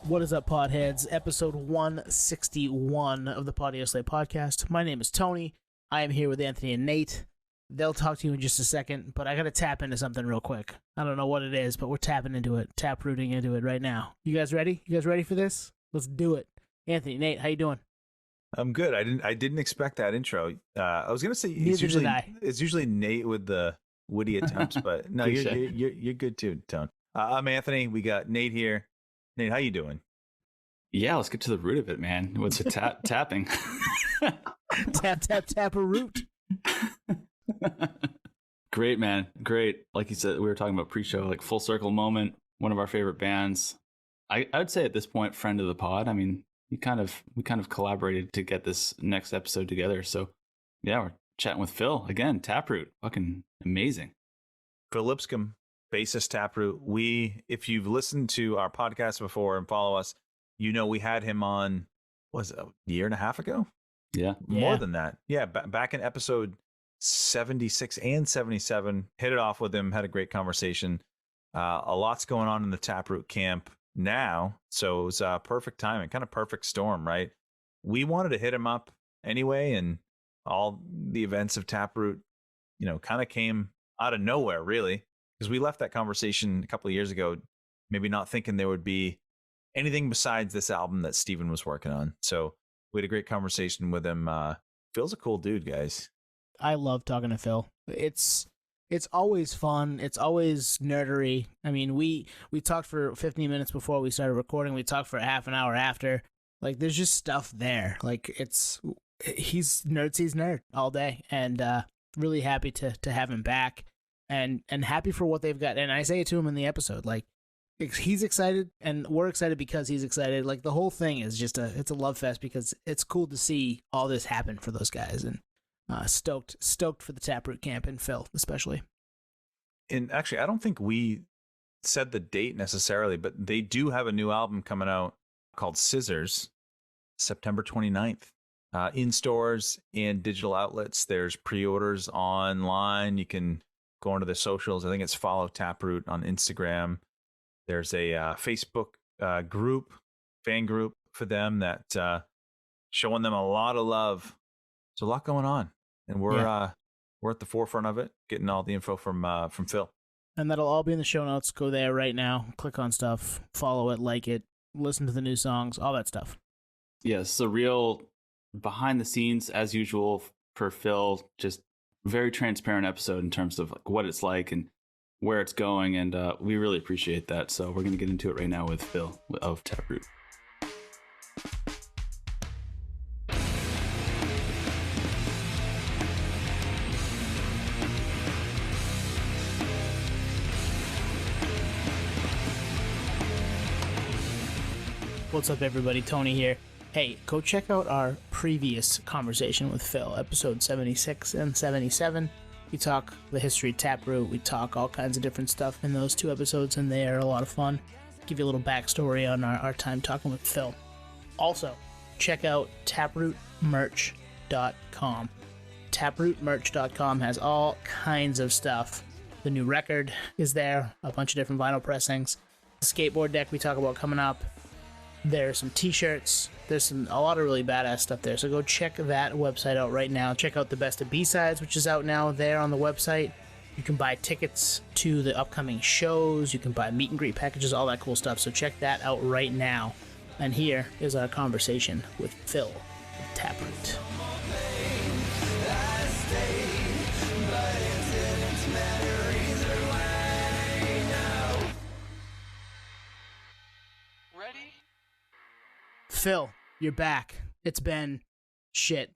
What is up, Podheads? Episode 161 of the Podio Slay podcast. My name is Tony. I am here with Anthony and Nate. They'll talk to you in just a second, but I got to tap into something real quick. I don't know what it is, but we're tapping into it, taprooting into it right now. You guys ready? You guys ready for this? Let's do it. Anthony, Nate, how you doing? I'm good. I didn't expect that intro. I was gonna say it's usually Nate with the witty attempts, but no, you're good too, Tone. I'm Anthony. We got Nate here. Nate, how you doing? Yeah, let's get to the root of it, man. What's the tapping? Taproot. Great, man. Great. Like you said, we were talking about pre-show, like full circle moment. One of our favorite bands. I would say at this point, friend of the pod. I mean, we kind of collaborated to get this next episode together. So yeah, we're chatting with Phil again. Taproot, fucking amazing. Phil Lipscomb, Bassist Taproot. If you've listened to our podcast before and follow us, you know we had him on. Was it a year and a half ago? Yeah, more than that. Yeah, back in episode 76 and 77, hit it off with him. Had a great conversation. A lot's going on in the Taproot camp now, so it was perfect timing, kind of perfect storm, right? We wanted to hit him up anyway, and all the events of Taproot, kind of came out of nowhere, really, because we left that conversation a couple of years ago, maybe not thinking there would be anything besides this album that Steven was working on. So we had a great conversation with him. Phil's a cool dude, guys. I love talking to Phil. It's always fun. It's always nerdery. I mean, we talked for 15 minutes before we started recording. We talked for a half an hour after. Like, there's just stuff there. Like, he's nerd all day, and really happy to have him back, and happy for what they've got. And I say it to him in the episode, like, he's excited, and we're excited because he's excited. Like, the whole thing is just it's a love fest, because it's cool to see all this happen for those guys, and stoked for the Taproot camp, and Phil especially. And actually, I don't think we said the date necessarily, but they do have a new album coming out called Scissors, September 29th, in stores and digital outlets. There's pre-orders online. You can go onto the socials. I think it's Follow Taproot on Instagram. There's a Facebook fan group for them that showing them a lot of love. There's a lot going on, and we're at the forefront of it, getting all the info from Phil. And that'll all be in the show notes. Go there right now, click on stuff, follow it, like it, listen to the new songs, all that stuff. Yeah, it's a real behind the scenes, as usual, for Phil. Just very transparent episode in terms of like what it's like and where it's going, and we really appreciate that. So we're going to get into it right now with Phil of Taproot. What's up, everybody? Tony here. Hey, go check out our previous conversation with Phil, episode 76 and 77. We talk the history of Taproot. We talk all kinds of different stuff in those two episodes, and they are a lot of fun. Give you a little backstory on our time talking with Phil. Also, check out taprootmerch.com. Taprootmerch.com has all kinds of stuff. The new record is there, a bunch of different vinyl pressings. The skateboard deck we talk about coming up. There's some t-shirts. There's a lot of really badass stuff there. So go check that website out right now. Check out the Best of B-Sides, which is out now there on the website. You can buy tickets to the upcoming shows. You can buy meet and greet packages, all that cool stuff. So check that out right now. And here is our conversation with Phil of Taproot. Phil, you're back. It's been,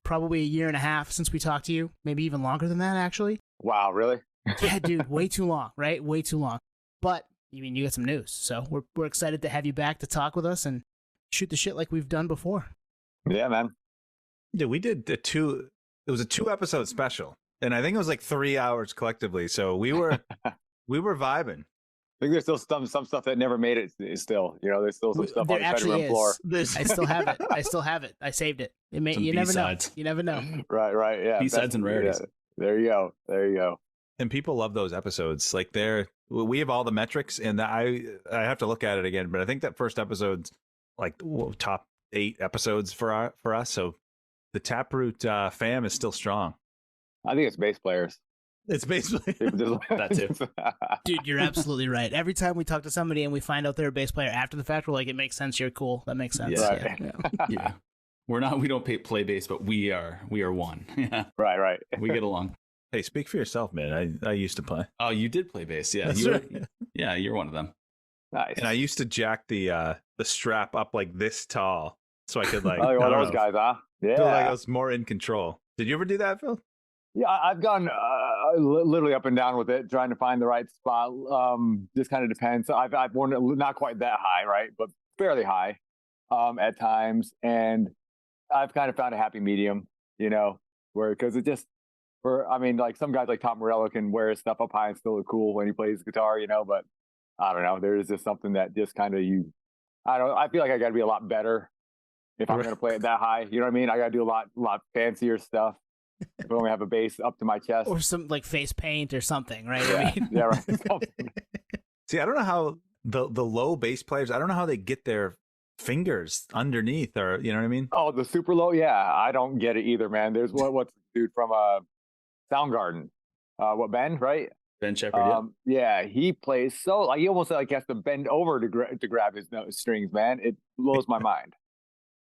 probably a year and a half since we talked to you. Maybe even longer than that, actually. Wow, really? Yeah, dude, way too long, right? Way too long. But, you got some news. So we're excited to have you back to talk with us and shoot the shit like we've done before. Yeah, man. Yeah, we did it was a 2-episode special, and I think it was like 3 hours collectively. So we were vibing. I think there's still some stuff that never made it. Still, there's still some stuff on the cutting room floor. I still have it. I saved it. You never know. You never know. Right. Yeah. B-sides and rarities. Yeah. There you go. And people love those episodes. Like we have all the metrics, and I have to look at it again. But I think that first episode's like top 8 episodes for us. So the Taproot fam is still strong. I think it's bass players. It's basically that too. Dude, you're absolutely right. Every time we talk to somebody and we find out they're a bass player after the fact, we're like, it makes sense. You're cool. That makes sense. Yeah. Right. Yeah. Yeah. We don't play bass, but we are one. Yeah. Right. We get along. Hey, speak for yourself, man. I used to play. Oh, you did play bass. Yeah. That's right. Yeah, you're one of them. Nice. And I used to jack the strap up like this tall so I could like Oh, one of those guys, huh? Yeah. feel like I was more in control. Did you ever do that, Phil? Yeah, I've gone literally up and down with it, trying to find the right spot. Just kind of depends. I've worn it not quite that high, right, but fairly high at times, and I've kind of found a happy medium, where because it just like some guys like Tom Morello can wear his stuff up high and still look cool when he plays guitar, but I don't know. There's just something that just kind of I feel like I got to be a lot better if I'm going to play it that high. You know what I mean? I got to do a lot fancier stuff. If I only have a bass up to my chest, Or some like face paint or something, right? yeah, I mean, yeah, right. See, I don't know how the low bass players, I don't know how they get their fingers underneath, or you know what I mean? Oh, the super low, yeah, I don't get it either, man. There's what's the dude from Soundgarden, Ben, right? Ben Shepherd. Yeah, he plays so like he almost like has to bend over to grab his strings, man. It blows my mind.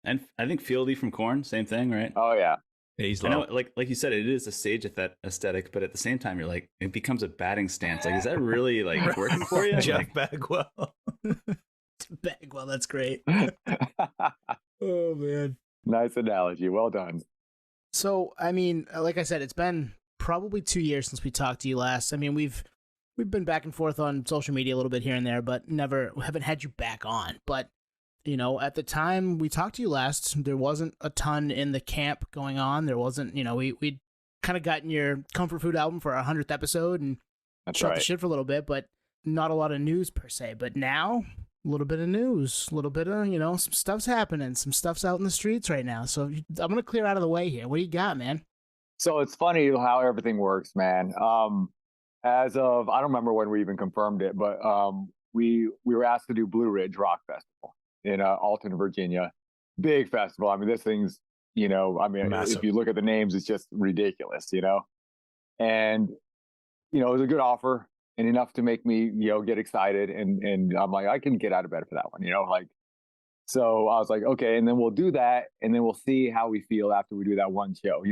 And I think Fieldy from Korn, same thing, right? Oh yeah. Yeah, he's I low. know, like you said, it is a stage aesthetic, but at the same time, you're like, it becomes a batting stance. Like, is that really like working for you? Jeff Like, Bagwell. Bagwell, that's great. Oh man. Nice analogy. Well done. So, I mean, like I said, it's been probably 2 years since we talked to you last. I mean, we've been back and forth on social media a little bit here and there, but haven't had you back on. But, at the time we talked to you last, there wasn't a ton in the camp going on. There wasn't, we'd kind of gotten your comfort food album for our 100th episode and That's shot right. the shit for a little bit, but not a lot of news per se. But now, a little bit of news, a little bit of, some stuff's happening, some stuff's out in the streets right now. So I'm going to clear out of the way here. What do you got, man? So it's funny how everything works, man. As of I don't remember when we even confirmed it, but we were asked to do Blue Ridge Rock Festival in Alton, Virginia. Big festival. I mean, this thing's Massive. if you look at the names, it's just ridiculous, And it was a good offer and enough to make me get excited, and I'm like, I can get out of bed for that one, So I was like, okay, and then we'll do that, and then we'll see how we feel after we do that one show.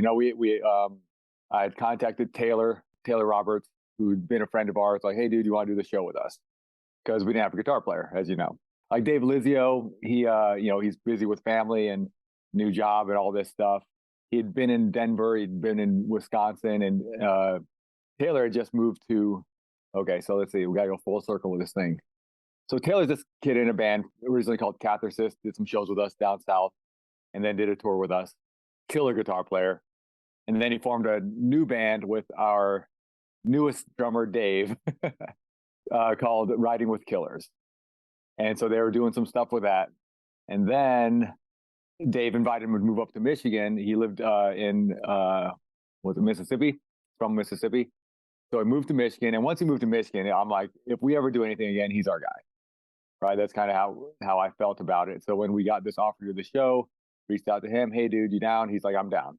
I had contacted Taylor Roberts, who'd been a friend of ours, like, hey, dude, you want to do the show with us? Because we didn't have a guitar player, as you know. Like Dave Lizio, he, he's busy with family and new job and all this stuff. He'd been in Denver, he'd been in Wisconsin, and Taylor had just moved to. Okay, so let's see, we got to go full circle with this thing. So Taylor's this kid in a band originally called Catharsis, did some shows with us down south, and then did a tour with us. Killer guitar player. And then he formed a new band with our newest drummer, Dave, called Riding with Killers. And so they were doing some stuff with that. And then Dave invited him to move up to Michigan. He lived in Mississippi, from Mississippi. So he moved to Michigan. And once he moved to Michigan, I'm like, if we ever do anything again, he's our guy. Right. That's kind of how I felt about it. So when we got this offer to the show, reached out to him. Hey, dude, you down? He's like, I'm down.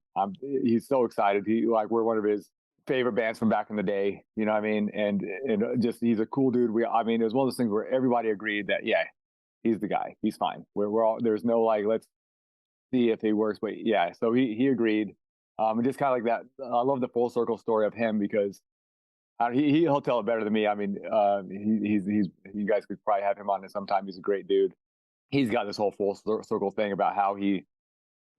He's so excited. We're one of his favorite bands from back in the day. You know what I mean? And just, he's a cool dude. It was one of those things where everybody agreed that, yeah, he's the guy. He's fine. We're all, there's no like, let's see if he works. But yeah, so he agreed. And just kind of like that. I love the full circle story of him because he'll tell it better than me. I mean, he's you guys could probably have him on it sometime. He's a great dude. He's got this whole full circle thing about how he,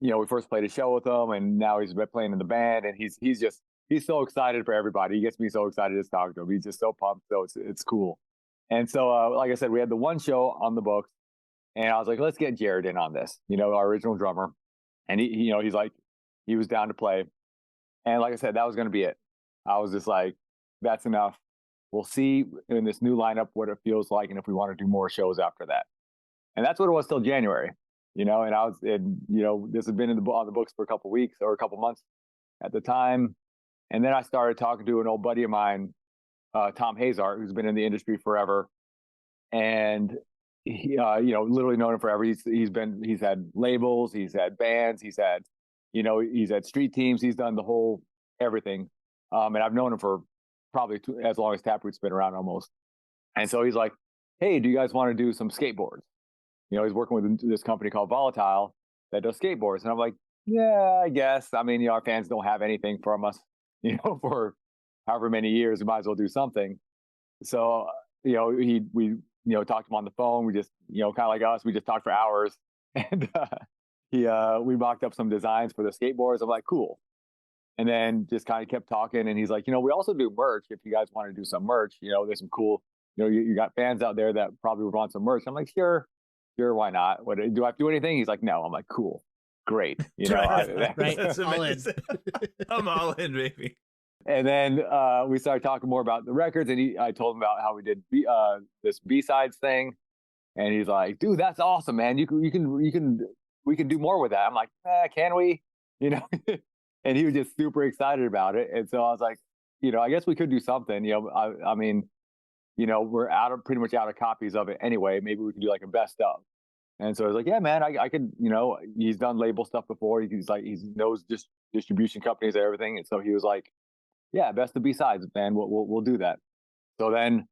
we first played a show with him, and now he's been playing in the band, and he's so excited for everybody. He gets me so excited to talk to him. He's just so pumped. So it's cool. And so, like I said, we had the one show on the books, and I was like, let's get Jared in on this. Our original drummer, and he's like, he was down to play, and like I said, that was going to be it. I was just like, that's enough. We'll see in this new lineup what it feels like, and if we want to do more shows after that. And that's what it was till January, and this had been on the books for a couple of weeks or a couple of months at the time. And then I started talking to an old buddy of mine, Tom Hazart, who's been in the industry forever. And literally known him forever. He's had labels, he's had bands, he's had street teams, he's done the whole everything. And I've known him for probably as long as Taproot's been around almost. And so he's like, hey, do you guys want to do some skateboards? He's working with this company called Volatile that does skateboards. And I'm like, yeah, I guess. I mean, our fans don't have anything from us, for however many years. We might as well do something. So, we talked to him on the phone. We just, kind of like us, we just talked for hours. And we mocked up some designs for the skateboards. I'm like, cool. And then just kind of kept talking. And he's like, we also do merch. If you guys want to do some merch, there's some cool, you got fans out there that probably would want some merch. I'm like, sure, why not? What, do I have to do anything? He's like, no. I'm like, cool, great. Right. That's amazing. I'm all in, baby. And then we started talking more about the records, and I told him about how we did this B-sides thing, and he's like, "Dude, that's awesome, man! We can do more with that." I'm like, "Can we?" And he was just super excited about it, and so I was like, I guess we could do something. I mean, we're pretty much out of copies of it anyway. Maybe we could do like a best of. And so I was like, yeah, man, I could. He's done label stuff before. He knows just distribution companies and everything, and so he was like, yeah, best of B-sides, man. We'll do that. So then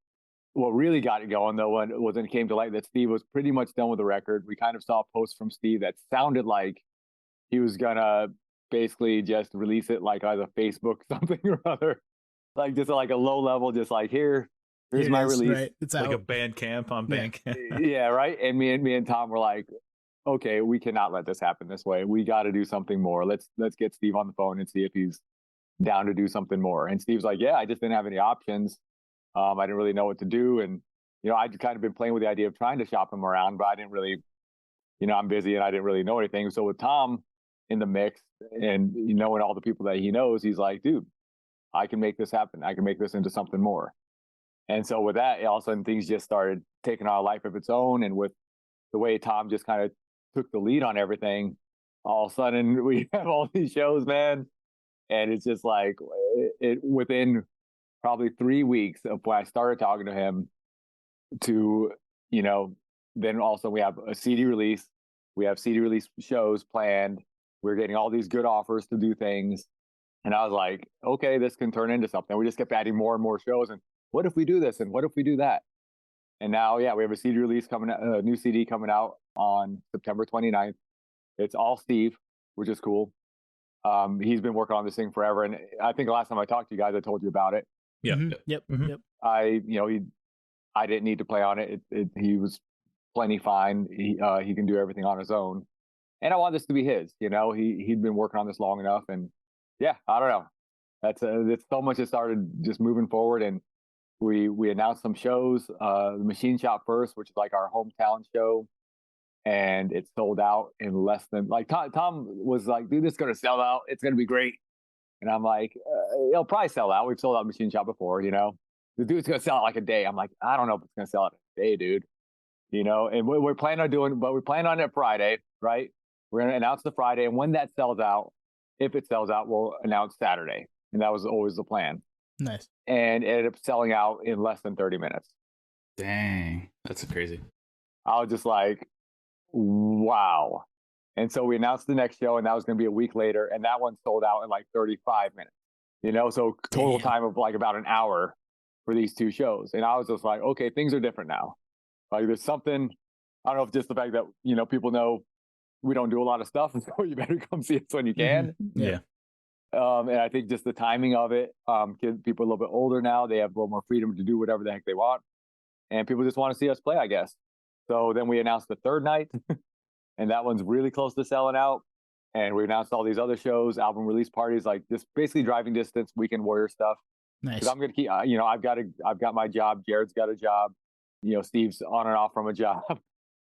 what really got it going, though, when it came to light that Steve was pretty much done with the record. We kind of saw a post from Steve that sounded like he was going to basically just release it like either Facebook something or other. Like just like a low level, just like here's my release. Right. It's like out. a Bandcamp on Bandcamp. Yeah, right. And me and Tom were like, okay, we cannot let this happen this way. We got to do something more. Let's get Steve on the phone and see if he's down to do something more. And Steve's like, yeah, I just didn't have any options. I didn't really know what to do. And, I'd kind of been playing with the idea of trying to shop him around, but I didn't really, I'm busy and I didn't really know anything. So with Tom in the mix and knowing all the people that he knows, he's like, dude, I can make this happen. I can make this into something more. And so with that, all of a sudden things just started taking on a life of its own. And with the way Tom just kind of took the lead on everything, all of a sudden we have all these shows, man. And it's just like it within probably 3 weeks of when I started talking to him to, then also we have a CD release. We have CD release shows planned. We're getting all these good offers to do things. And I was like, okay, this can turn into something. We just kept adding more and more shows. And what if we do this? And what if we do that? And now, yeah, we have a CD release coming out, a new CD coming out on September 29th. It's all Steve, which is cool. He's been working on this thing forever, and I think the last time I talked to you guys, I told you about it. Yeah. Mm-hmm. Yep. Mm-hmm. Yep. I didn't need to play on it. He was plenty fine. He can do everything on his own, and I want this to be his. He'd been working on this long enough, and yeah, I don't know. It's so much has started just moving forward, and we announced some shows. The Machine Shop First, which is like our hometown show. And it sold out in less than Tom was like, dude, this is going to sell out. It's going to be great. And I'm like, it'll probably sell out. We've sold out Machine Shop before, The dude's going to sell out like a day. I'm like, I don't know if it's going to sell out a day, dude. And we're planning on it Friday, right? We're going to announce the Friday. And when that sells out, if it sells out, we'll announce Saturday. And that was always the plan. Nice. And it ended up selling out in less than 30 minutes. Dang. That's crazy. I was just like, wow. And so we announced the next show, and that was going to be a week later, and that one sold out in like 35 minutes, so total time of like about an hour for these two shows. And I was just like, okay, things are different now. Like there's something, I don't know if just the fact that, people know we don't do a lot of stuff, and so you better come see us when you can. Mm-hmm. Yeah. And I think just the timing of it, people a little bit older now, they have a little more freedom to do whatever the heck they want. And people just want to see us play, I guess. So then we announced the third night, and that one's really close to selling out. And we announced all these other shows, album release parties, like just basically driving distance, weekend warrior stuff. Nice. Because I'm gonna keep, I've got my job. Jared's got a job. Steve's on and off from a job.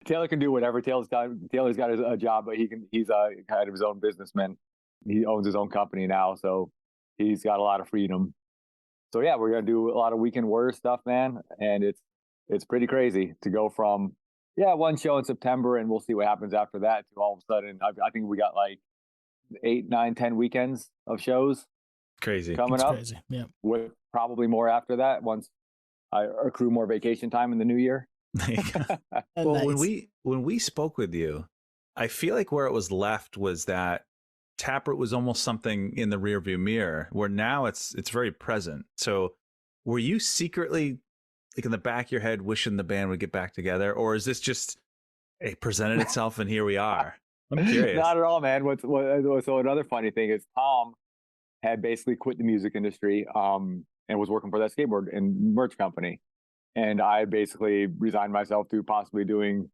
Taylor can do whatever. Taylor's got a job, but he's kind of his own businessman. He owns his own company now, so he's got a lot of freedom. So yeah, we're gonna do a lot of weekend warrior stuff, man, and it's pretty crazy to go from one show in September, and we'll see what happens after that, to all of a sudden I think we got like 8, 9, 10 weekends of shows Crazy coming up. Crazy. Yeah. With probably more after that once I accrue more vacation time in the new year. Well, Nice. when we spoke with you, I feel like where it was left was that Taproot was almost something in the rearview mirror, where now it's very present. So, were you secretly like in the back of your head wishing the band would get back together, or is this just it presented itself and here we are? I'm curious. Not at all, man. So another funny thing is Tom had basically quit the music industry and was working for that skateboard and merch company. And I basically resigned myself to possibly doing,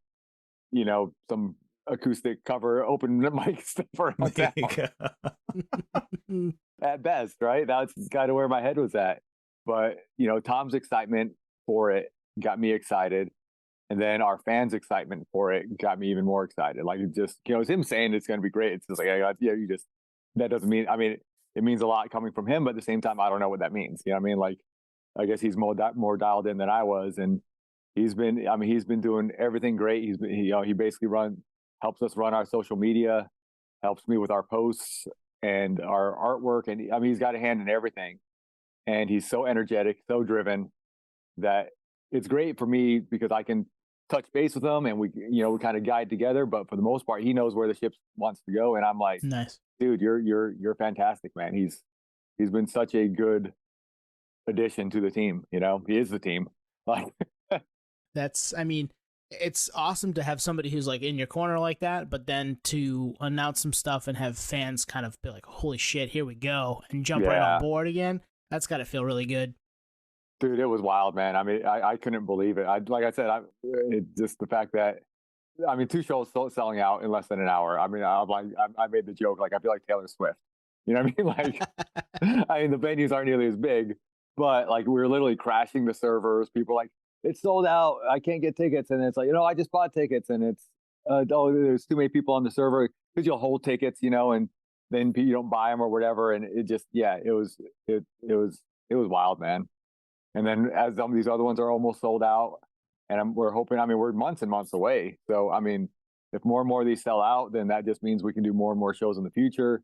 some acoustic cover, open mic stuff around town at best, right? That's kind of where my head was at. But, Tom's excitement for it got me excited. And then our fans' excitement for it got me even more excited. Like it just, it's him saying it's going to be great. It's just like, that doesn't mean, it means a lot coming from him, but at the same time, I don't know what that means. You know what I mean? Like, I guess he's more dialed in than I was. And he's been doing everything great. He basically helps us run our social media, helps me with our posts and our artwork. And he's got a hand in everything. And he's so energetic, so driven that it's great for me because I can touch base with him and we kind of guide together. But for the most part, he knows where the ship wants to go. And I'm like, Nice. dude, you're fantastic, man. He's been such a good addition to the team. He is the team. Like, It's awesome to have somebody who's like in your corner like that, but then to announce some stuff and have fans kind of be like, holy shit, here we go, and jump right on board again. That's got to feel really good. Dude, it was wild, man. I couldn't believe it. Like I said, just the fact that, 2 shows selling out in less than an hour. I made the joke, like, I feel like Taylor Swift. You know what I mean? Like, the venues aren't nearly as big, but like we were literally crashing the servers. People like, it's sold out. I can't get tickets. And it's like, I just bought tickets and it's, there's too many people on the server because you'll hold tickets, and then you don't buy them or whatever. And it just, it was wild, man. And then as some of these other ones are almost sold out and we're hoping, we're months and months away. So, if more and more of these sell out, then that just means we can do more and more shows in the future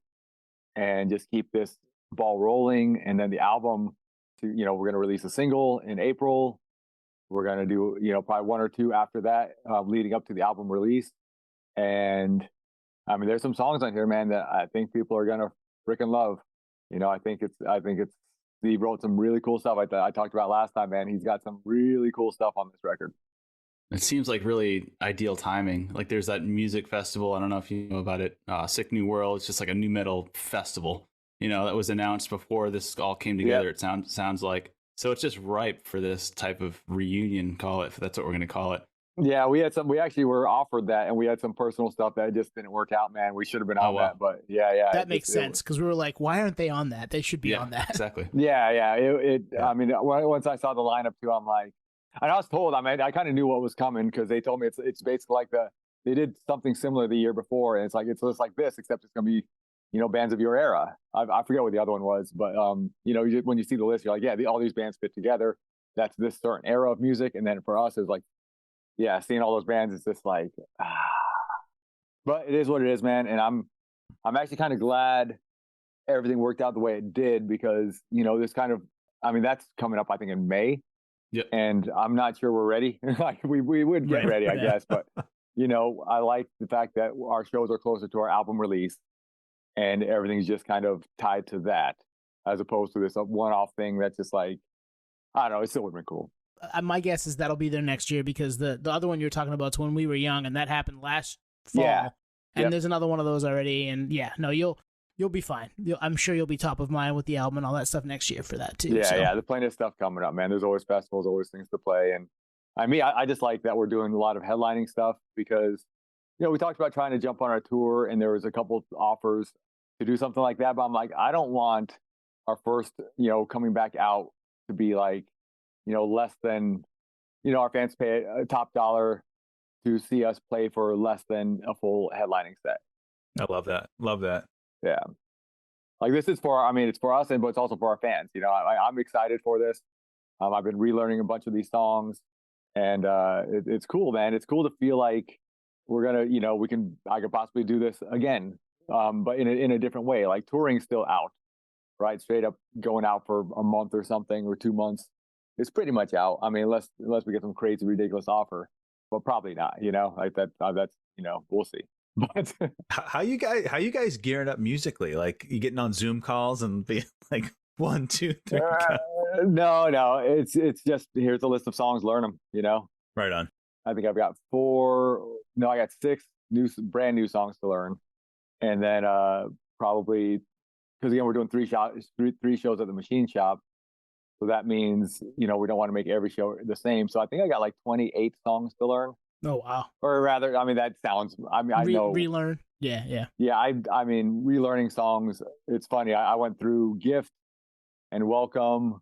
and just keep this ball rolling. And then the album we're going to release a single in April. We're going to do, probably 1 or 2 after that, leading up to the album release. And there's some songs on here, man, that I think people are going to freaking love. I think it's, he wrote some really cool stuff. I talked about last time, man. He's got some really cool stuff on this record. It seems like really ideal timing. Like there's that music festival. I don't know if you know about it. Sick New World. It's just like a new metal festival, that was announced before this all came together. Yep. It sounds like. So it's just ripe for this type of reunion, call it, if that's what we're going to call it. Yeah, we actually were offered that, and we had some personal stuff that just didn't work out, man. We should have been on that, but yeah. That makes sense, because we were like, why aren't they on that? They should be on that. Exactly. Yeah. Once I saw the lineup too, I'm like, and I was told, I kind of knew what was coming because they told me it's basically like they did something similar the year before, and it's just like this, except it's going to be, bands of your era. I forget what the other one was, but when you see the list, you're like, yeah, all these bands fit together. That's this certain era of music, and then for us, it's like, yeah, seeing all those bands is just like, but it is what it is, man. And I'm actually kind of glad everything worked out the way it did because, this kind of, that's coming up, I think, in May. Yeah. And I'm not sure we're ready. Like we would get ready, I guess. But, I like the fact that our shows are closer to our album release and everything's just kind of tied to that as opposed to this one-off thing that's just like, I don't know, it still would have been cool. My guess is that'll be there next year because the other one you're talking about is when we were young, and that happened last fall. Yeah. And there's another one of those already, and you'll be fine. I'm sure you'll be top of mind with the album and all that stuff next year for that too. Yeah. There's plenty of stuff coming up, man. There's always festivals, always things to play, and I just like that we're doing a lot of headlining stuff because we talked about trying to jump on our tour, and there was a couple offers to do something like that, but I'm like, I don't want our first coming back out to be like, less than, our fans pay a top dollar to see us play for less than a full headlining set. I love that. Love that. Yeah. Like this is it's for us, but it's also for our fans. I'm excited for this. I've been relearning a bunch of these songs and it's cool, man. It's cool to feel like we're going to, I could possibly do this again, but in a different way. Like touring's still out, right? Straight up going out for a month or something or 2 months. It's pretty much out. Unless we get some crazy, ridiculous offer. but probably not. You know, like that. That's we'll see. But How you guys gearing up musically? Like you getting on Zoom calls and being like 1, 2, 3. no, it's just here's a list of songs, learn them. You know, Right on. I think I've got I got 6 brand new songs to learn, and then probably because again we're doing 3 shows at the machine shop, so that means we don't want to make every show the same. So I think I got like 28 songs to learn. Oh wow! Or rather, I mean that sounds. I mean I know relearn. Yeah. I mean relearning songs. It's funny. I went through Gift and Welcome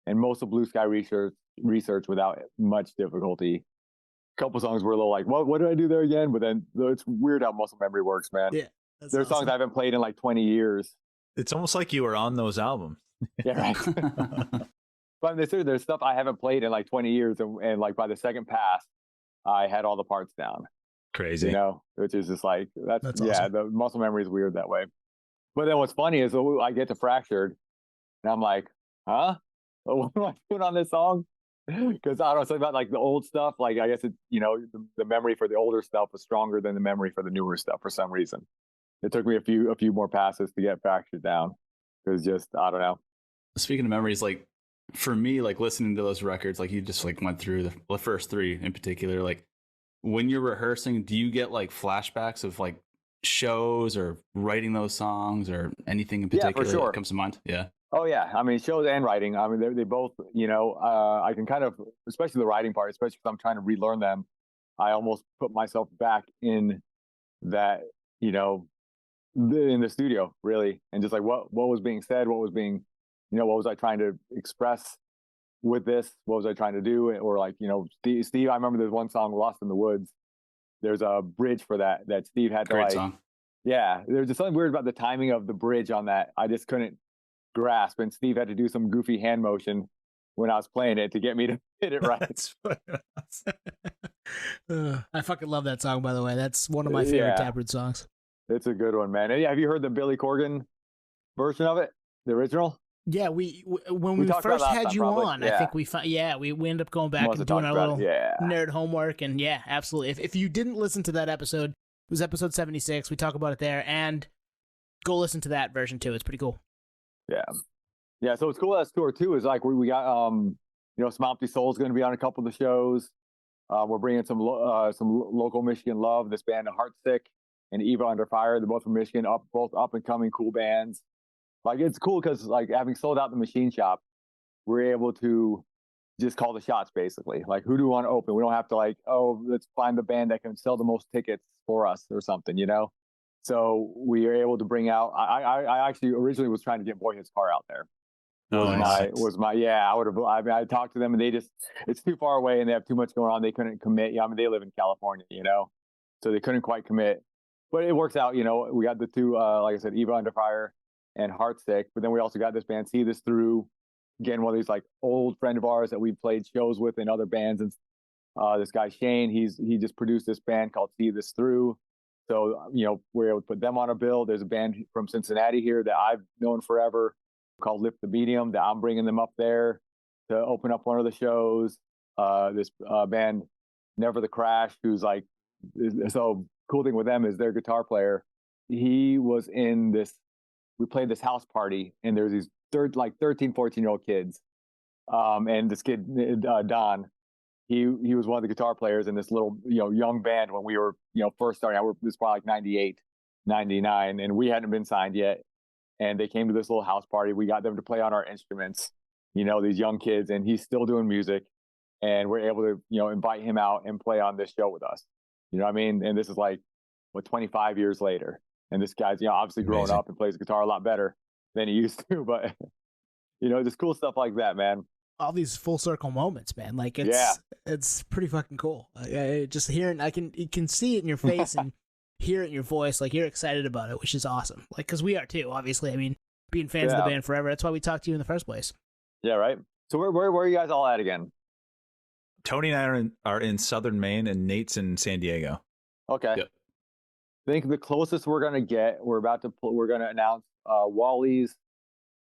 and most of Blue Sky research without much difficulty. A couple songs were a little like, what did I do there again? But then it's weird how muscle memory works, man. Yeah, there's songs I haven't played in like 20 years. It's almost like you were on those albums. Yeah, right. But there's stuff I haven't played in like 20 years, and like by the second pass, I had all the parts down. Crazy, which is just like that's yeah. Awesome. The muscle memory is weird that way. But then what's funny is I get to Fractured, and I'm like, huh? What am I doing on this song? Because I don't know, something about like the old stuff. Like I guess the memory for the older stuff was stronger than the memory for the newer stuff for some reason. It took me a few more passes to get Fractured down. It was just I don't know. Speaking of memories, like for me, like listening to those records, like you just like went through the first 3 in particular. Like when you're rehearsing, do you get like flashbacks of like shows or writing those songs or anything in particular for sure. that comes to mind? Yeah. Oh yeah, I mean shows and writing. I mean they both. I can kind of, especially the writing part, especially because I'm trying to relearn them. I almost put myself back in that, in the studio really, and just like what was being said, what was being, what was I trying to express with this? What was I trying to do? Or like, Steve. I remember there's one song, "Lost in the Woods." There's a bridge for that Steve had to Great like. Song. Yeah, there's just something weird about the timing of the bridge on that. I just couldn't grasp, and Steve had to do some goofy hand motion when I was playing it to get me to hit it right. I fucking love that song, by the way. That's one of my favorite Taproot songs. It's a good one, man. And have you heard the Billy Corgan version of it, the original? Yeah, when we first had you on, I think we ended up going back and doing our little nerd homework, and yeah, absolutely. If you didn't listen to that episode, it was episode 76. We talk about it there, and go listen to that version too. It's pretty cool. Yeah. So what's cool about this tour too is like we got Some Empty Soul's going to be on a couple of the shows. We're bringing some local Michigan love. This band Heartsick and Eva Under Fire, they're both from Michigan, both up and coming cool bands. Like it's cool because like having sold out the machine shop, we're able to just call the shots basically. Like who do we want to open? We don't have to like, let's find the band that can sell the most tickets for us or something, So we are able to bring out. I actually originally was trying to get Boy His Car out there. I talked to them and it's too far away and they have too much going on. They couldn't commit. Yeah, I mean they live in California, so they couldn't quite commit. But it works out, We got the 2, like I said, Eva Under Fire and Heartsick. But then we also got this band See This Through. Again, one of these like old friend of ours that we played shows with in other bands. And this guy Shane, he just produced this band called See This Through. So, we're able to put them on a bill. There's a band from Cincinnati here that I've known forever called Lift the Medium that I'm bringing them up there to open up one of the shows. This band, Never the Crash, who's like, so cool thing with them is their guitar player. He was in this, we played this house party and there's these 13, 14-year-old kids. And this kid, Don, he was one of the guitar players in this little, young band when we were, first starting out. This was probably like 98, 99, and we hadn't been signed yet. And they came to this little house party. We got them to play on our instruments, these young kids, and he's still doing music. And we're able to, invite him out and play on this show with us. You know what I mean? And this is like, 25 years later. And this guy's, obviously growing up and plays guitar a lot better than he used to. But, just cool stuff like that, man. All these full circle moments, man. Like it's pretty fucking cool. Just hearing, you can see it in your face and hear it in your voice. Like you're excited about it, which is awesome. Like, cause we are too, obviously. I mean, being fans of the band forever. That's why we talked to you in the first place. Yeah. Right. So where are you guys all at again? Tony and I are in Southern Maine and Nate's in San Diego. Okay. Yep. I think the closest we're going to get, we're going to announce Wally's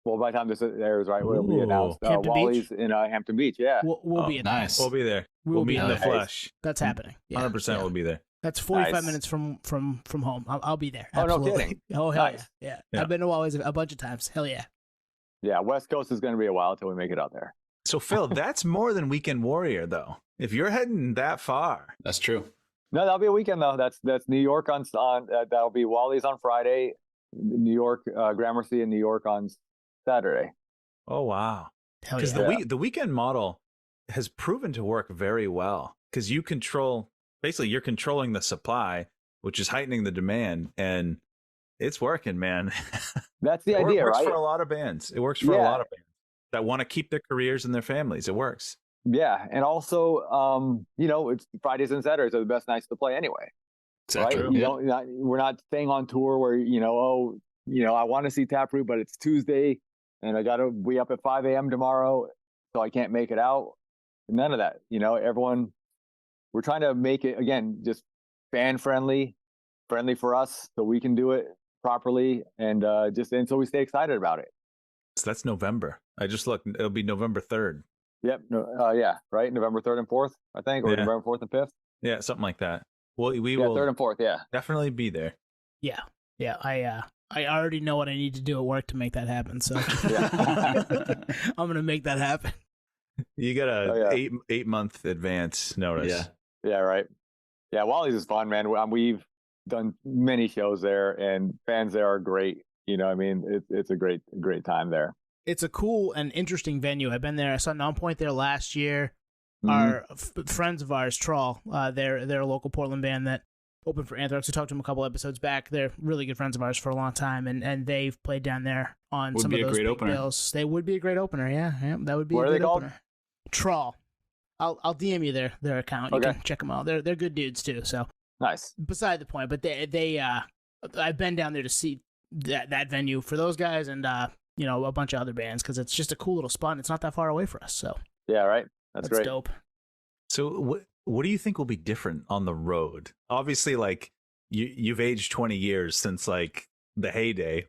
Well, by the time this airs, right, will be announced. Hampton Wally's Beach? in Hampton Beach. Yeah. We'll be at that. Nice. We'll be there. We'll meet in the there. flesh. That's happening. Yeah. 100% we'll be there. That's 45 Nice. minutes from home. I'll be there. Oh, no Absolutely. kidding. Oh, hell Nice. yeah. Yeah. I've been to Wally's a bunch of times. Hell yeah. Yeah. West Coast is going to be a while until we make it out there. So, Phil, that's more than Weekend Warrior, though. If you're heading that far. That's true. No, that'll be a weekend though. That's New York on that'll be Wally's on Friday, New York, Gramercy in New York on Saturday. Oh, wow. Hell Because yeah. the weekend model has proven to work very well because you control, basically you're controlling the supply, which is heightening the demand, and it's working, man. That's the It idea, works right? for a lot of bands. It works for a lot of bands that want to keep their careers and their families. It works. Yeah, and also, it's Fridays and Saturdays are the best nights to play anyway, Exactly. right? We're not staying on tour where I want to see Taproot, but it's Tuesday and I got to be up at 5 a.m. tomorrow, so I can't make it out. None of that. Everyone, we're trying to make it again just fan friendly for us, so we can do it properly, and so we stay excited about it. So that's November. I just looked. It'll be November 3rd. Yep. Yeah. Right. November 3rd and 4th, I think, or Yeah. November 4th and 5th. Yeah, something like that. Well, we Yeah, will 3rd and 4th. Yeah. definitely be there. Yeah. I already know what I need to do at work to make that happen. So Yeah. I'm gonna make that happen. You got a Oh, yeah. 8-month advance notice. Yeah. Yeah. Right. Yeah. Wally's is fun, man. We've done many shows there, and fans there are great. It's a great time there. It's a cool and interesting venue. I've been there. I saw Nonpoint there last year. Mhm. Our friends of ours, Trawl, they're a local Portland band that opened for Anthrax. We talked to them a couple episodes back. They're really good friends of ours for a long time, and they've played down there on Would some be of a those great big opener. bills. They would be a great opener. Yeah, that would be What a are they good called? opener. Trawl. I'll DM you their account. You Okay. can check them out. They're good dudes too. So Nice. beside the point, but they I've been down there to see that venue for those guys and a bunch of other bands because it's just a cool little spot and it's not that far away for us. So Yeah. Right. That's great. dope. So what do you think will be different on the road? Obviously, like you've aged 20 years since like the heyday.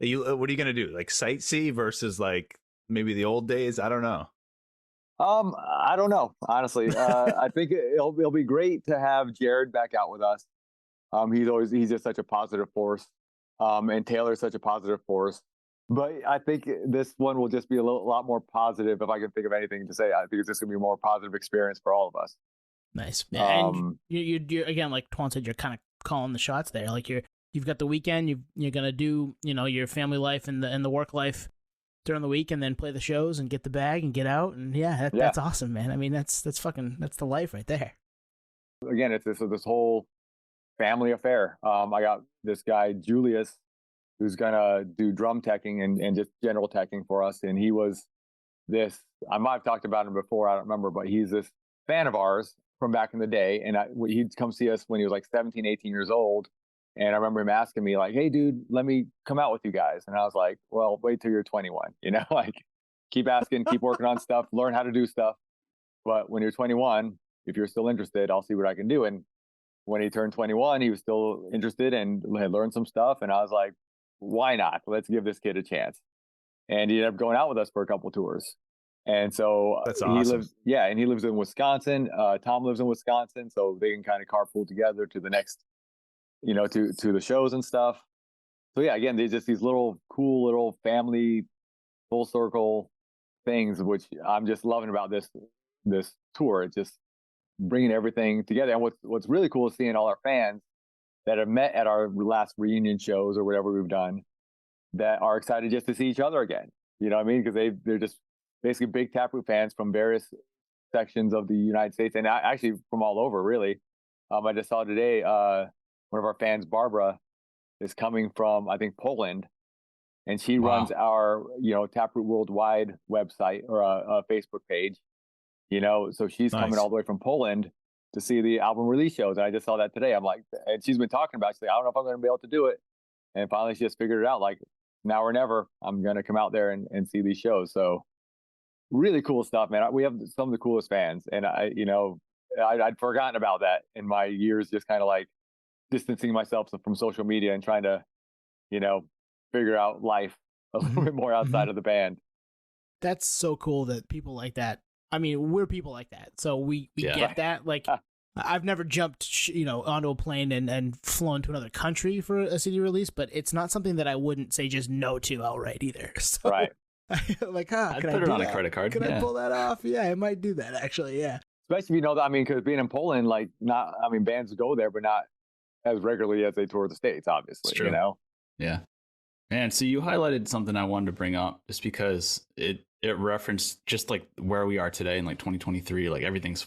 What are you gonna do? Like sightsee versus like maybe the old days? I don't know. I don't know, honestly. I think it'll be great to have Jared back out with us. He's just such a positive force. And Taylor's such a positive force. But I think this one will just be a lot more positive. If I can think of anything to say, I think it's just gonna be a more positive experience for all of us. Nice. Yeah, and you again, like Twan said, you're kind of calling the shots there. Like you've got the weekend. You're gonna do your family life and the work life during the week, and then play the shows and get the bag and get out. And that's awesome, man. I mean, that's the life right there. Again, it's this whole family affair. I got this guy Julius, who's gonna do drum teching and just general teching for us, and he was this. I might have talked about him before. I don't remember, but he's this fan of ours from back in the day, and he'd come see us when he was like 17, 18 years old. And I remember him asking me like, "Hey, dude, let me come out with you guys." And I was like, "Well, wait till you're 21. Like keep asking, keep working on stuff, learn how to do stuff. But when you're 21, if you're still interested, I'll see what I can do." And when he turned 21, he was still interested and had learned some stuff. And I was like, "Why not? Let's give this kid a chance." And he ended up going out with us for a couple tours. And so That's awesome. he lives in Wisconsin. Tom lives in Wisconsin, so they can kind of carpool together to the next, to the shows and stuff. So yeah, again, there's just these little cool little family full circle things, which I'm just loving about this tour. It's just bringing everything together. And what's really cool is seeing all our fans that have met at our last reunion shows or whatever we've done that are excited just to see each other again. You know what I mean? Because they're just basically big Taproot fans from various sections of the United States, and actually from all over, really. I just saw today one of our fans, Barbara, is coming from, I think, Poland, and she runs our Taproot Worldwide website or a Facebook page. So she's coming all the way from Poland to see the album release shows, and I just saw that today. I'm like, and she's been talking about it. She's like, I don't know if I'm going to be able to do it, and finally she just figured it out. Like, now or never, I'm going to come out there and see these shows. So really cool stuff, man. We have some of the coolest fans, and I'd forgotten about that in my years, just kind of like distancing myself from social media and trying to, figure out life. a little bit more outside of the band. That's so cool that people like that. I mean, we're people like that, so we get that. Like, I've never jumped, onto a plane and flown to another country for a CD release, but it's not something that I wouldn't say just no to outright either. So, Right. Like, I'd put it on a credit card. Can I pull that off? Yeah, I might do that actually. Yeah. Especially if you know that, I mean, because being in Poland, like, bands go there, but not as regularly as they tour the States, obviously, It's true. Yeah. And so you highlighted something I wanted to bring up just because it referenced just like where we are today in like 2023, like everything's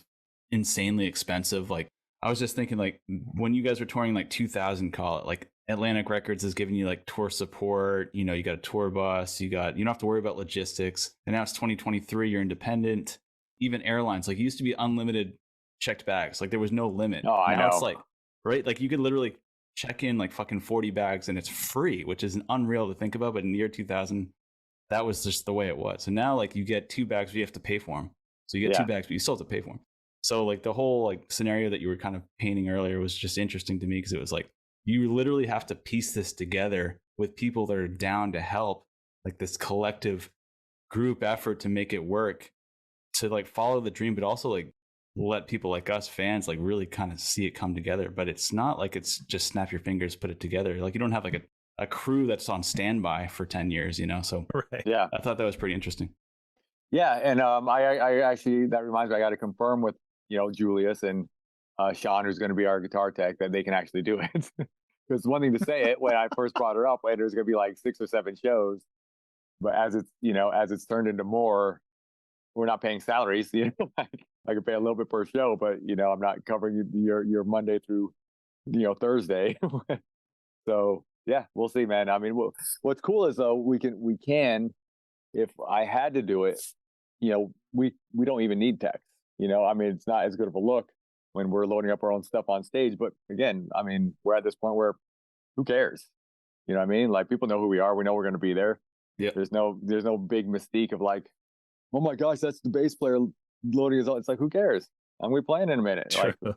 insanely expensive. Like I was just thinking like when you guys were touring like 2000, call it, like Atlantic Records is giving you like tour support, you got a tour bus, you don't have to worry about logistics. And now it's 2023, you're independent. Even airlines, like, used to be unlimited checked bags. Like there was no limit. Oh, I know. It's like, right? Like you could literally check in like fucking 40 bags and it's free, which is unreal to think about. But in the year 2000, that was just the way it was. So now like you get 2 bags, but you have to pay for them. So you get 2 bags, but you still have to pay for them. So like the whole like scenario that you were kind of painting earlier was just interesting to me because it was like, you literally have to piece this together with people that are down to help, like this collective group effort to make it work, to like follow the dream, but also like let people like us fans like really kind of see it come together. But it's not like it's just snap your fingers, put it together. Like you don't have like a crew that's on standby for 10 years, So Right. Yeah, I thought that was pretty interesting. Yeah, and I actually, that reminds me, I got to confirm with Julius and Sean, who's going to be our guitar tech, that they can actually do it. Because one thing to say it when I first brought it up, and there's going to be like 6 or 7 shows, but as it's turned into more, we're not paying salaries. Like, I can pay a little bit per show, but I'm not covering your Monday through Thursday. So yeah, we'll see, man. I mean, what's cool is though we can, if I had to do it, we don't even need techs. I mean, it's not as good of a look when we're loading up our own stuff on stage. But again, I mean, we're at this point where who cares? You know what I mean? Like people know who we are. We know we're going to be there. Yeah. There's no big mystique of like, oh my gosh, that's the bass player loading his own. It's like, who cares? And we're playing in a minute. True. Like,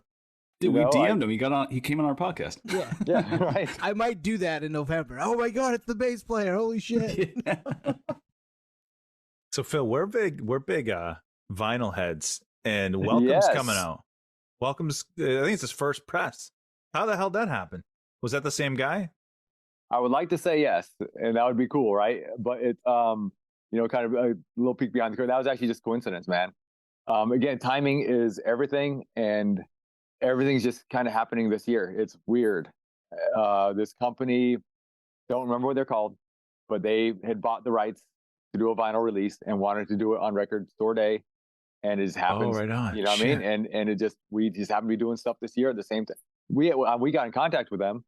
Dude, we DM'd him. He came on our podcast. Yeah. Yeah, right. I might do that in November. Oh my God, it's the bass player. Holy shit. So Phil, we're big vinyl heads, and Welcome's coming out. Welcome's, I think it's his first press. How the hell did that happen? Was that the same guy? I would like to say yes, and that would be cool, right? But it's kind of a little peek behind the curtain. That was actually just coincidence, man. Again, timing is everything, and everything's just kind of happening this year. It's weird. This company, don't remember what they're called, but they had bought the rights to do a vinyl release and wanted to do it on Record Store Day, and it just happens. Oh, right on. You know what I mean? And we just happen to be doing stuff this year at the same time. We got in contact with them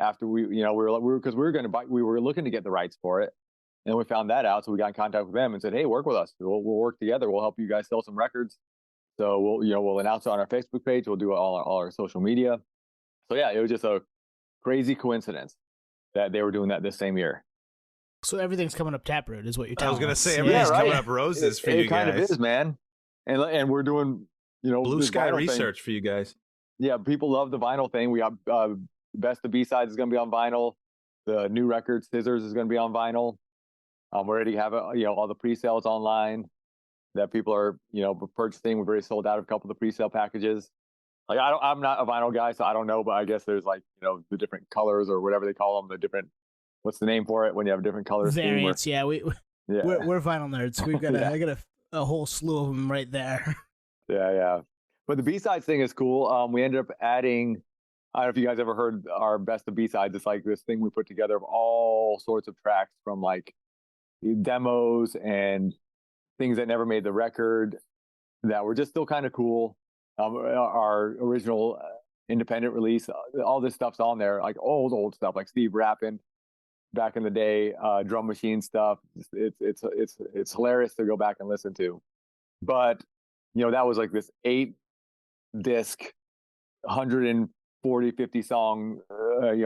after we were going to buy. We were looking to get the rights for it, and we found that out. So we got in contact with them and said, "Hey, work with us. We'll work together. We'll help you guys sell some records." So we'll announce it on our Facebook page. We'll do it all our social media. So yeah, it was just a crazy coincidence that they were doing that this same year. So everything's coming up Taproot is what you're telling us. I was going to say, everything's coming up roses for you guys. It kind of is, man. And we're doing, blue sky research for you guys. Yeah, people love the vinyl thing. We got Best of B-Sides is going to be on vinyl. The new record, Scissors, is going to be on vinyl. We already have all the pre-sales online that people are purchasing. We've already sold out of a couple of the pre-sale packages. Like I'm not a vinyl guy, so I don't know, but I guess there's like the different colors or whatever they call them, the different, what's the name for it when you have different colors? Variants, yeah. We're vinyl nerds. We've got I got a whole slew of them right there. Yeah. But the B-Sides thing is cool. We ended up adding, I don't know if you guys ever heard our Best of B-Sides. It's like this thing we put together of all sorts of tracks from like demos and things that never made the record that were just still kind of cool. Our original independent release, all this stuff's on there, like old stuff, like Steve rapping back in the day, drum machine stuff. It's hilarious to go back and listen to. But that was like this 8-disc, 140-50 song,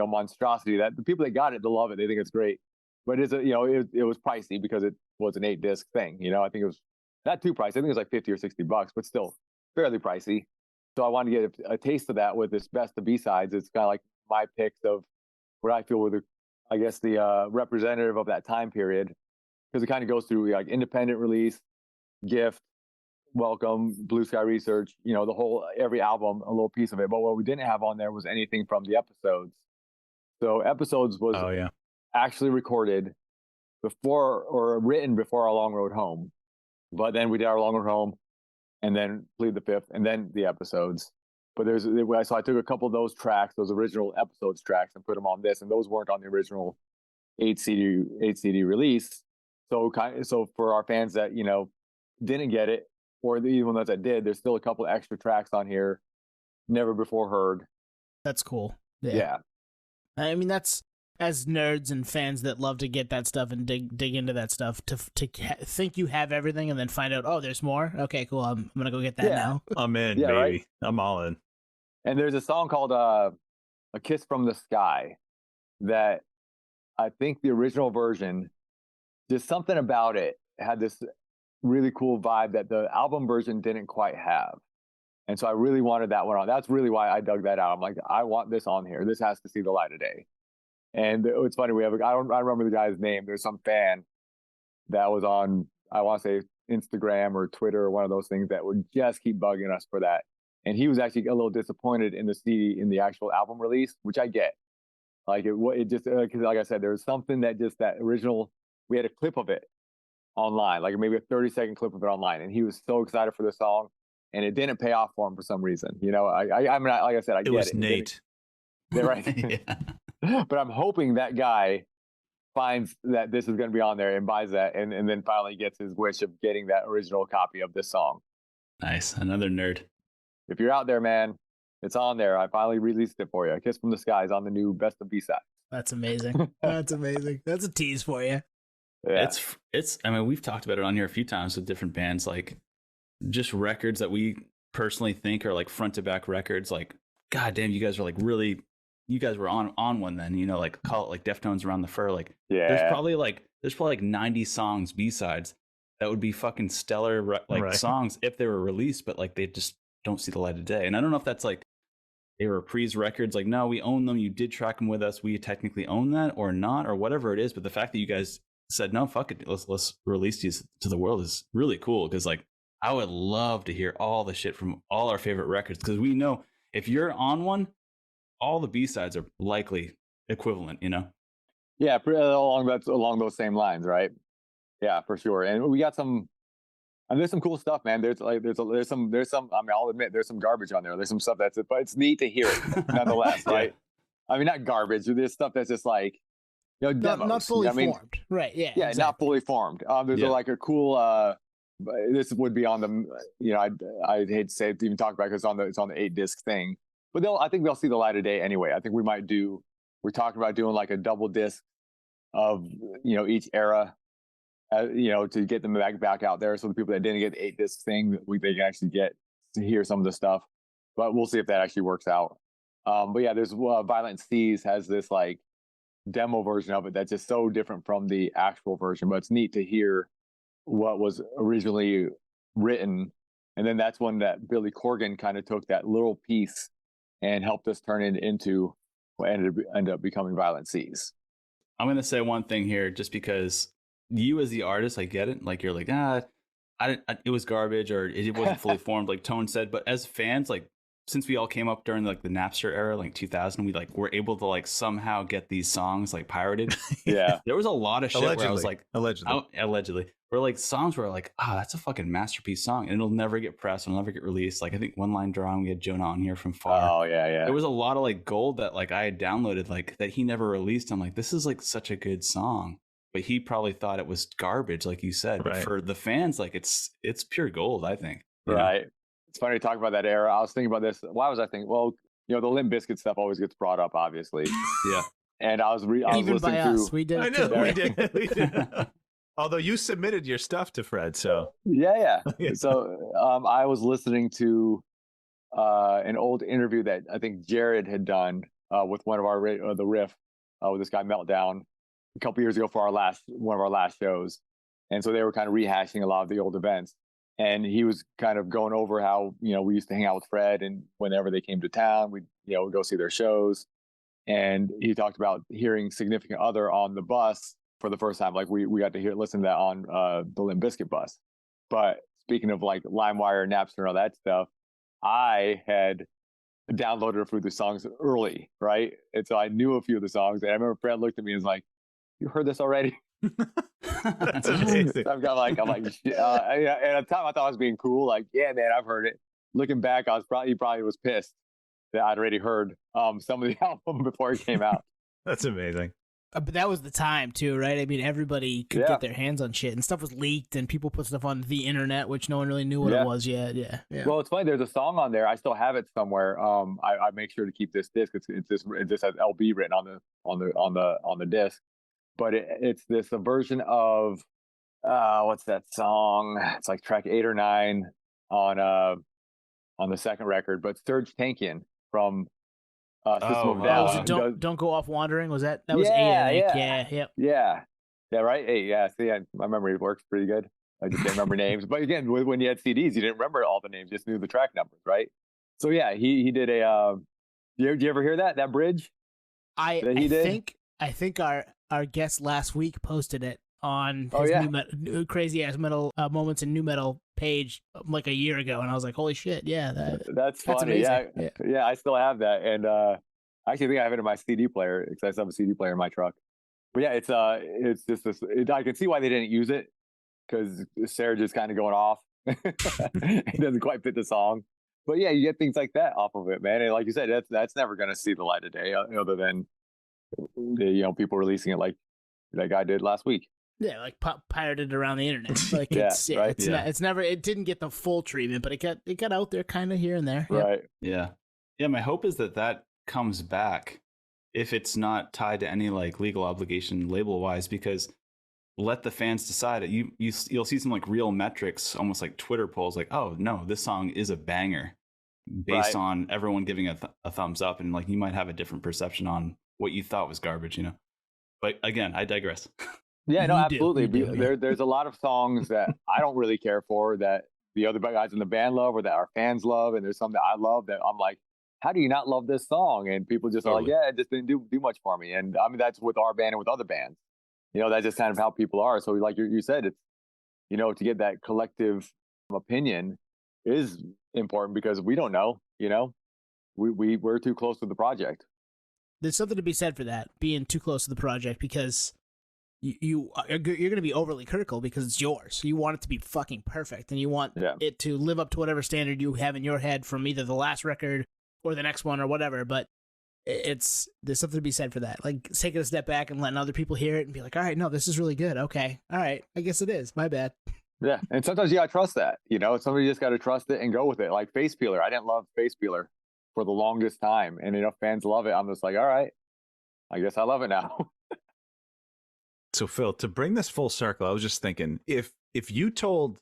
monstrosity that the people that got it, they love it. They think it's great. But it was pricey because it was an 8-disc thing. I think it was not too pricey. I think it was like $50 or $60, but still fairly pricey. So I wanted to get a taste of that with this Best of B-Sides. It's kind of like my picks of what I feel were I guess, the representative of that time period, because it kind of goes through like independent release, gift, welcome, Blue Sky Research, the whole, every album, a little piece of it. But what we didn't have on there was anything from the episodes. So episodes was actually recorded before, or written before our Long Road Home. But then we did our Long Road Home, and then Plead the Fifth, and then the episodes. But so I took a couple of those tracks, those original episodes tracks, and put them on this, and those weren't on the original 8 CD release. So for our fans that didn't get it, or even those that did, there's still a couple extra tracks on here, never before heard. That's cool. Yeah. I mean, that's, as nerds and fans that love to get that stuff and dig into that stuff, to think you have everything and then find out, oh, there's more. Okay, cool. I'm gonna go get that now. I'm in, baby. Right? I'm all in. And there's a song called "A Kiss from the Sky" that I think the original version, just something about it had this really cool vibe that the album version didn't quite have. And so I really wanted that one on. That's really why I dug that out. I'm like, I want this on here. This has to see the light of day. And it's funny, I don't remember the guy's name. There's some fan that was on, I want to say, Instagram or Twitter or one of those things, that would just keep bugging us for that. And he was actually a little disappointed in the actual album release, which I get. Like it just, because like I said, there was something that just, that original, we had a clip of it online, like maybe a 30-second clip of it online, and he was so excited for the song, and it didn't pay off for him for some reason. I mean, like I said, I get it. It was Nate. Yeah, right. But I'm hoping that guy finds that this is going to be on there and buys that, and then finally gets his wish of getting that original copy of this song. Nice. Another nerd. If you're out there, man, it's on there. I finally released it for you. A Kiss from the Sky is on the new Best of B-Sides. That's amazing. That's amazing. That's a tease for you. Yeah. It's I mean, we've talked about it on here a few times with different bands, like just records that we personally think are like front to back records. Like, God damn, you guys are like really, you guys were on one then, like call it like Deftones Around the Fur. Like, there's probably like 90 songs B-sides that would be fucking stellar songs if they were released, but like they just don't see the light of day. And I don't know if that's like they reprise records, like, no, we own them, you did track them with us, we technically own that, or not, or whatever it is. But the fact that you guys said, no, fuck it, let's release these to the world is really cool. Because like, I would love to hear all the shit from all our favorite records, because we know if you're on one, all the B-sides are likely equivalent, Yeah, along those same lines, right? Yeah, for sure. And we got some, and there's some cool stuff, man. There's some. I mean, I'll admit there's some garbage on there. There's some stuff but it's neat to hear it nonetheless, right? I mean, not garbage. There's stuff that's just like, demos. Not fully formed, right? Yeah, yeah, exactly. Not fully formed. There's a cool. This would be on the. I hate to say it, even talk about it, because it's on the 8-disc thing. But I think they'll see the light of day anyway. I think we might do. We're talking about doing like a double disc of each era. To get them back out there, so the people that didn't get the 8-disc thing, they can actually get to hear some of the stuff. But we'll see if that actually works out. But yeah, there's Violent Seas has this like demo version of it that's just so different from the actual version. But it's neat to hear what was originally written, and then that's one that Billy Corgan kind of took that little piece and helped us turn it into what ended up becoming Violent Seas. I'm gonna say one thing here, just because. You as the artist, I get it. Like, you're like, it was garbage, or it wasn't fully formed, like Tone said. But as fans, like, since we all came up during like the Napster era, like 2000, we like were able to like somehow get these songs like pirated. Yeah, there was a lot of shit where I was like, allegedly, where like songs were like, that's a fucking masterpiece song, and it'll never get pressed, it'll never get released. Like, I think One Line Drawing, we had Jonah on here from Far. Oh yeah. There was a lot of like gold that like I had downloaded, like that he never released. I'm like, this is like such a good song. But he probably thought it was garbage, like you said. But for the fans, like it's pure gold, I think. Right. It's funny to talk about that era. I was thinking about this. Why was I thinking? Well, the Limp Bizkit stuff always gets brought up, obviously. Yeah. And I was listening by to. Us, we did. I know we did. Although you submitted your stuff to Fred, so yeah. So I was listening to an old interview that I think Jared had done with one of our the riff with this guy Meltdown a couple years ago for one of our last shows. And so they were kind of rehashing a lot of the old events. And he was kind of going over how, we used to hang out with Fred, and whenever they came to town, we'd go see their shows. And he talked about hearing Significant Other on the bus for the first time. Like we got to listen to that on the Limp Bizkit bus. But speaking of like LimeWire, Napster, and all that stuff, I had downloaded a few of the songs early, right? And so I knew a few of the songs. And I remember Fred looked at me and was like, "You heard this already?" That's amazing. So I'm like, and at the time I thought I was being cool. Like, yeah, man, I've heard it. Looking back, he probably was pissed that I'd already heard some of the album before it came out. That's amazing. But that was the time too, right? I mean, everybody could get their hands on shit, and stuff was leaked, and people put stuff on the internet, which no one really knew what it was yet. Yeah. Well, it's funny. There's a song on there. I still have it somewhere. I make sure to keep this disc. It just has LB written on the disc, but it's a version of what's that song? It's like track 8 or 9 on the second record, but Serge Tankian from System of a Down. Don't Go Off Wandering. Was that was 8? I think. Yeah, right. 8. Yeah. See, my memory works pretty good. I just can't remember names. But again, when you had CDs, you didn't remember all the names, just knew the track numbers, right? So yeah, he did a. Did you ever hear that bridge? I think our guest last week posted it on his crazy ass metal moments in new metal page like a year ago, and I was like, holy shit, that's funny. Yeah, I still have that, and I actually think I have it in my CD player because I still have a CD player in my truck. But yeah, it's just this. I can see why they didn't use it because Serge is kind of going off. It doesn't quite fit the song. But yeah, you get things like that off of it, man. And like you said, that's never going to see the light of day, other than people releasing it like that guy did last week. Yeah, like pirated around the internet. Like it's never. It didn't get the full treatment, but it got out there kind of here and there. Right. Yeah. My hope is that comes back if it's not tied to any like legal obligation label wise, because let the fans decide it. You'll see some like real metrics, almost like Twitter polls, like, oh no, this song is a banger, based on everyone giving a thumbs up, and like you might have a different perception on what you thought was garbage, But again, I digress. Yeah, no, absolutely. There's a lot of songs that I don't really care for that the other guys in the band love or that our fans love, and there's some that I love that I'm like, how do you not love this song? And people just are like, yeah, it just didn't do much for me. And I mean, that's with our band and with other bands. That's just kind of how people are. So like you said, it's to get that collective opinion is important because we don't know. We're too close to the project. There's something to be said for that, being too close to the project, because you're going to be overly critical because it's yours. You want it to be fucking perfect, and you want it to live up to whatever standard you have in your head from either the last record or the next one or whatever. But there's something to be said for that. Like taking a step back and letting other people hear it and be like, all right, no, this is really good. Okay, all right, I guess it is. My bad. Yeah, and sometimes you gotta trust that. Somebody just gotta trust it and go with it. Like Face Peeler, I didn't love Face Peeler for the longest time, and fans love it. I'm just like, all right, I guess I love it now. So Phil, to bring this full circle, I was just thinking, if you told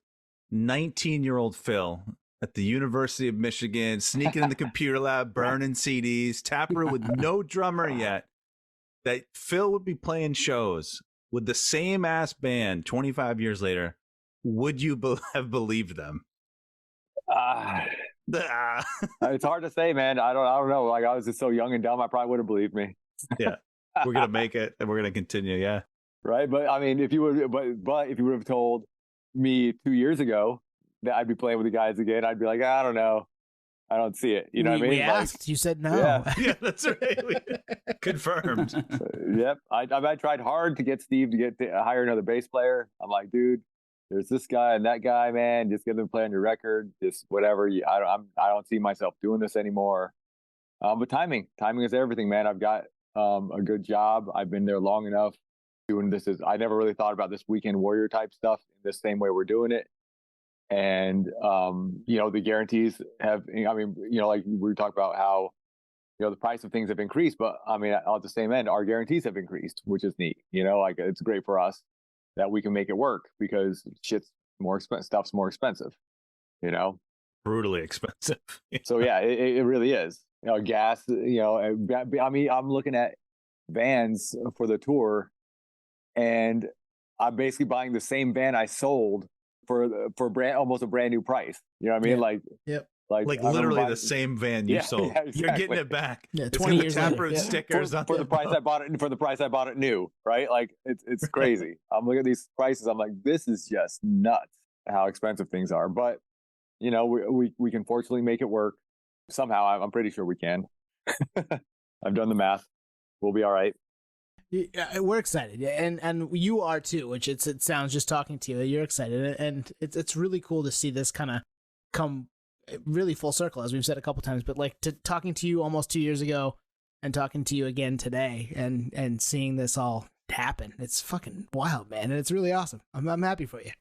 19-year-old Phil at the University of Michigan, sneaking in the computer lab, burning CDs, Taproot with no drummer yet, that Phil would be playing shows with the same ass band 25 years later, would you have believed them? It's hard to say, man. I don't know. Like I was just so young and dumb, I probably would have believed me. Yeah, we're gonna make it, and we're gonna continue. Yeah, right. But I mean, if you would have told me 2 years ago that I'd be playing with the guys again, I'd be like, I don't know, I don't see it. You know what I mean? We asked, you said no. Yeah, that's right. Confirmed. Yep. I tried hard to get Steve to hire another bass player. I'm like, dude, there's this guy and that guy, man. Just get them to play on your record. Just whatever. I don't see myself doing this anymore. But timing is everything, man. I've got a good job. I've been there long enough doing this. I never really thought about this weekend warrior type stuff in the same way we're doing it. And the guarantees have. I mean, like we talked about how the price of things have increased, but I mean, at the same end, our guarantees have increased, which is neat. Like it's great for us that we can make it work because stuff's more expensive, brutally expensive. So yeah, it really is. Gas, I mean, I'm looking at vans for the tour and I'm basically buying the same van I sold for almost a brand new price. You know what I mean? Yeah. Like, yep. Like I remember literally buying- the same van you Yeah, sold. yeah, You're getting exactly. it back. Yeah, It's 20 got the years later. Taproot Yeah. stickers on for the price I bought it. For the price I bought it new, right? Like it's crazy. I'm looking at these prices. I'm like, this is just nuts. How expensive things are. But you know, we can fortunately make it work somehow. I'm pretty sure we can. I've done the math. We'll be all right. Yeah, we're excited, and you are too. Which it sounds just talking to you, you're excited, and it's really cool to see this kind of come really full circle, as we've said a couple times. But like talking to you almost 2 years ago, and talking to you again today, and seeing this all happen, it's fucking wild, man, and it's really awesome. I'm happy for you.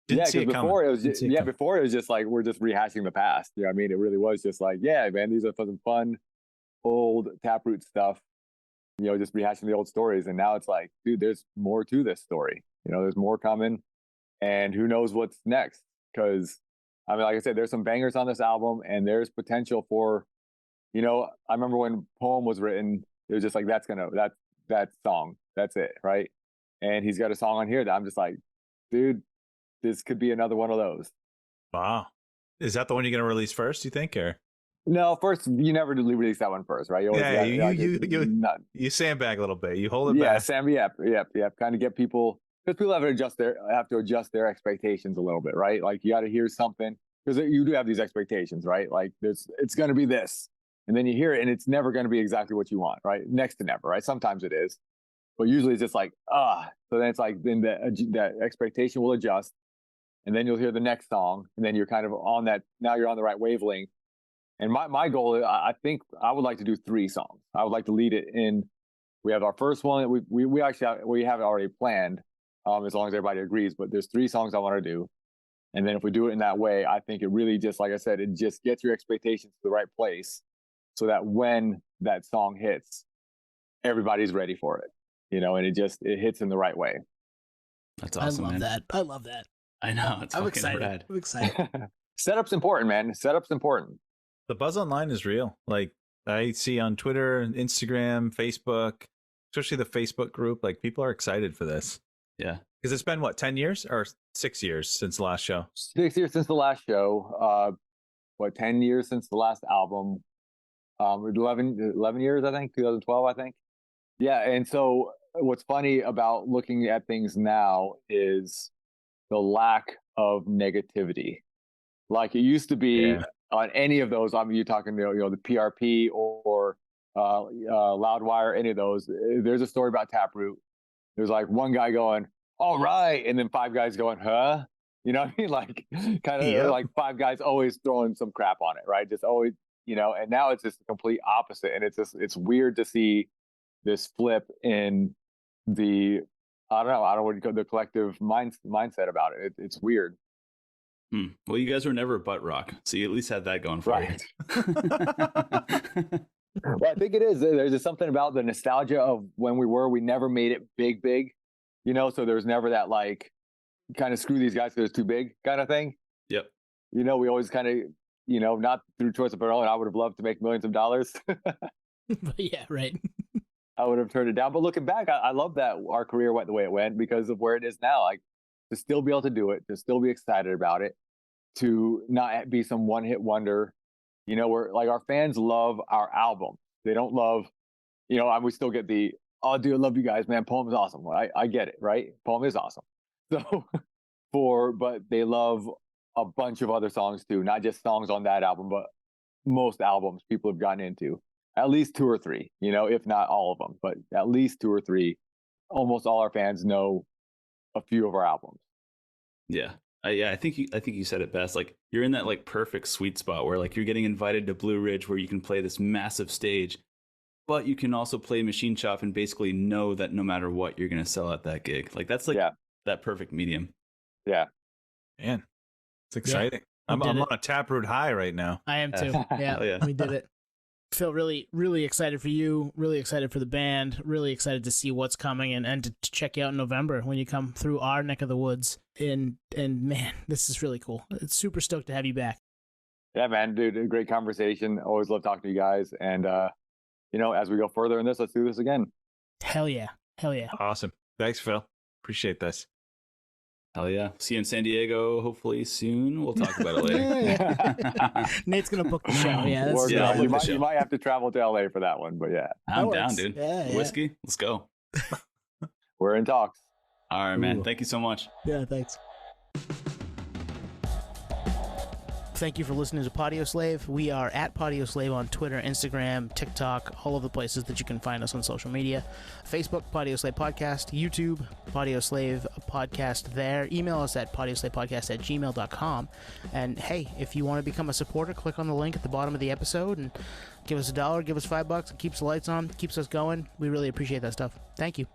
Didn't see it coming. Before it was Didn't just, see it coming. before it was just like we're just rehashing the past. You know what I mean? It really was just like, yeah, man, these are some fun old Taproot stuff. You know, just rehashing the old stories. And now it's like, dude, there's more to this story. You know, there's more coming, and who knows what's next? Because I mean, like I said, there's some bangers on this album, and there's potential for, you know, I remember when Poem was written, it was just like that song, that's it, right? And he's got a song on here that I'm just like, dude, this could be another one of those. Wow. Is that the one you're going to release first, you think? Or No, first you never release that one first, right? You always, you sandbag a little bit. You hold it yeah, back. Sam, yep. Kind of get people, because people have to adjust their expectations a little bit, right? Like you got to hear something, because you do have these expectations, right? Like it's going to be this, and then you hear it, and it's never going to be exactly what you want, right? Next to never, right? Sometimes it is, but usually it's just like So then it's like that expectation will adjust, and then you'll hear the next song, and then you're kind of on that. Now you're on the right wavelength. And my goal, I think I would like to do 3 songs. I would like to lead it in. We have our first one. We actually have it already planned, as long as everybody agrees. But there's 3 songs I want to do, and then if we do it in that way, I think it really just, like I said, it just gets your expectations to the right place, so that when that song hits, everybody's ready for it. You know, and it hits in the right way. That's awesome. I love man. that. I love that. I know. It's I'm fucking excited. rad. I'm excited. Setup's important, man. Setup's important. The buzz online is real. Like I see on Twitter, Instagram, Facebook, especially the Facebook group, like people are excited for this. Yeah. Because it's been what, 10 years or 6 years since the last show? 6 years since the last show. 10 years since the last album. 11 years, I think, 2012, I think. Yeah. And so what's funny about looking at things now is the lack of negativity. Like it used to be on any of those. I mean, you're talking, you know, the PRP or Loudwire, any of those. There's a story about Taproot. There's like one guy going, all right, and then 5 guys going, huh? You know what I mean? Like kind of like 5 guys always throwing some crap on it, right? Just always, you know. And now it's just the complete opposite, and it's weird to see this flip in the I don't know what you call the collective mindset about it. It's weird. Well, you guys were never butt rock, so you at least had that going for Right. you. Well, I think it is. There's just something about the nostalgia of when we never made it big, you know, so there's never that like kind of screw these guys because it's too big kind of thing. Yep. You know, we always kind of, you know, not through choice of our own. I would have loved to make millions of dollars. Yeah, right. I would have turned it down. But looking back, I love that our career went the way it went because of where it is now. Like to still be able to do it, to still be excited about it, to not be some one-hit wonder. You know, we're like our fans love our album. They don't love, you know, we still get the, oh, dude, I love you guys, man. Poem is awesome. Well, I get it, right? Poem is awesome. So but they love a bunch of other songs too, not just songs on that album, but most albums people have gotten into. At least 2 or 3, you know, if not all of them, but at least 2 or 3. Almost all our fans know a few of our albums. Yeah. I think you said it best. Like you're in that like perfect sweet spot where like you're getting invited to Blue Ridge where you can play this massive stage, but you can also play Machine Shop and basically know that no matter what, you're going to sell at that gig. Like that's like that perfect medium. Yeah. Man, it's exciting. Yeah, I'm on a Taproot high right now. I am too. Yeah, we did it. Phil, really, really excited for you, really excited for the band, really excited to see what's coming and to check you out in November when you come through our neck of the woods. And man, this is really cool. It's super stoked to have you back. Yeah, man, dude, a great conversation. Always love talking to you guys. And, you know, as we go further in this, let's do this again. Hell yeah. Hell yeah. Awesome. Thanks, Phil. Appreciate this. Hell yeah. See you in San Diego hopefully soon. We'll talk about it later. Yeah. Nate's gonna book the show. Yeah, that's Yeah, I'll book the show. You might have to travel to LA for that one, but yeah. I'm That down, works. dude. Yeah. Whiskey? Let's go. We're in talks. All right, man. Ooh. Thank you so much. Yeah, thanks. Thank you for listening to Podio Slave. We are at Podio Slave on Twitter, Instagram, TikTok, all of the places that you can find us on social media. Facebook, Podio Slave Podcast. YouTube, Podio Slave Podcast there. Email us at podioslavepodcast@gmail.com. And hey, if you want to become a supporter, click on the link at the bottom of the episode and give us $1, give us $5. It keeps the lights on, keeps us going. We really appreciate that stuff. Thank you.